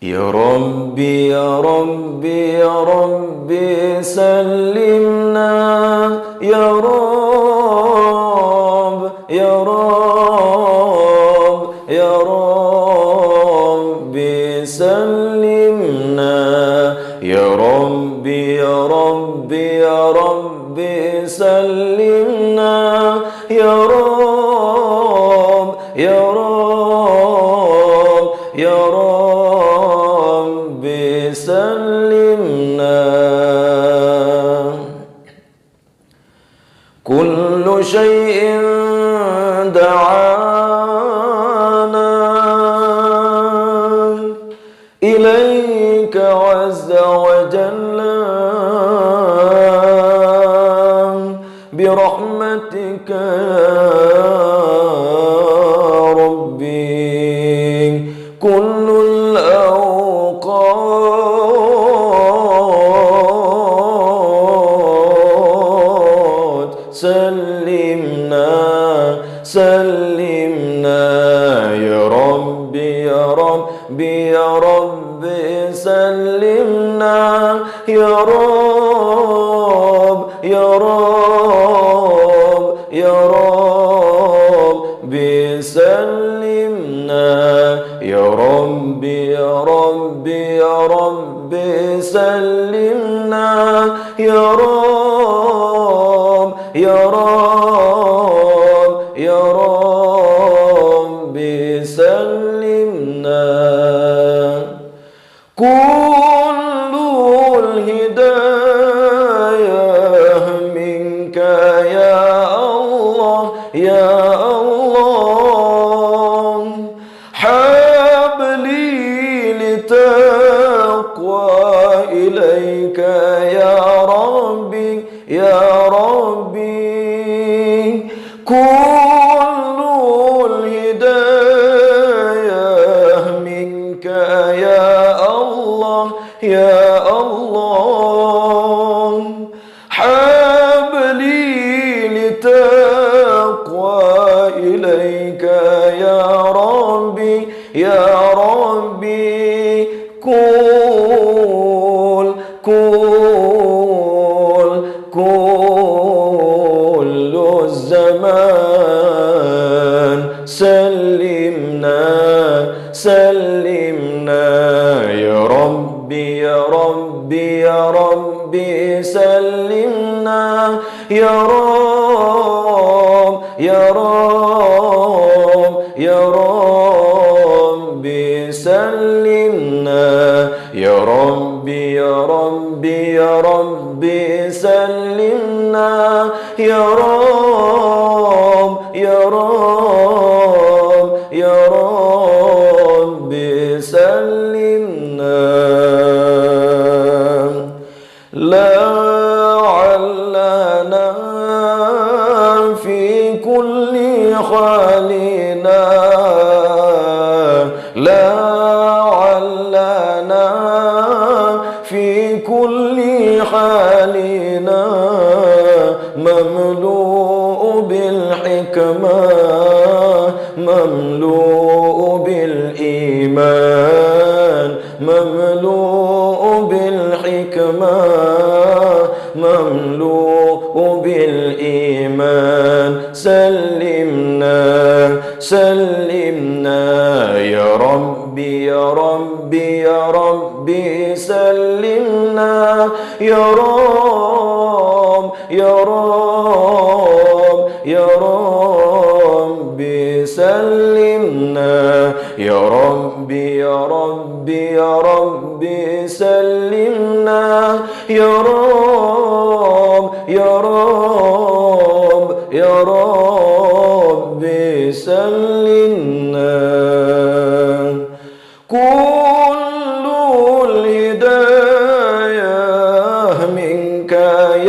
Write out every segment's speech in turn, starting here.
يا ربي يا ربي يا ربي سلمنا يا رب يا رب يا ربي سلمنا يا ربي يا ربي يا ربي سلمنا يا رب يا رب يا رب سلمنا. كل شيء دعانا إليك عز وجل برحمتك يا ربي. كل الأوقات سلمنا سلمنا يا ربي يا ربي يا ربي سلمنا يا رب يا رب يا ربي سلمنا يا ربي يا ربي يا ربي سلمنا يا رب يا رب يا ربي سلمنا. كل الهداية منك يا الله يا الله. حبلي لتقوى إليك يا ربي يا ربي. كل الهداية منك يا الله يا الله. حبلي لتقوى إليك يا ربي يا ربي. كل الزمان سلمنا سلمنا يا ربي يا ربي يا ربي سلمنا يا رب يا رب يا ربي سلمنا يا ربي يا ربي يا ربي سلمنا يا رب يا رب يا ربي سلمنا. لعلنا في كل حالنا لعلنا في كل حالنا مملوء بالحكمة مملوء بالإيمان مملوء بالحكمة مملوء بالإيمان. سلمنا سلمنا يا ربي يا ربي يا ربي سلمنا يا رب يا رب يا ربي سلمنا يا ربي يا ربي يا ربي سلمنا يا رب يا رب يا ربي سلمنا. كل الهداية منك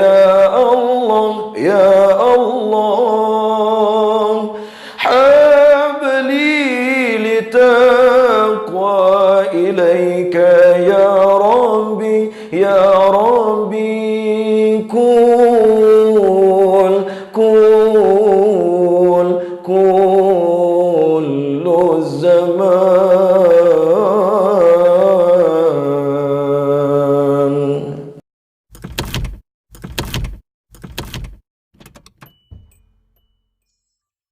يا الله يا الله. حبلي لتقوى إليك يا ربي يا ربي. كل الزمان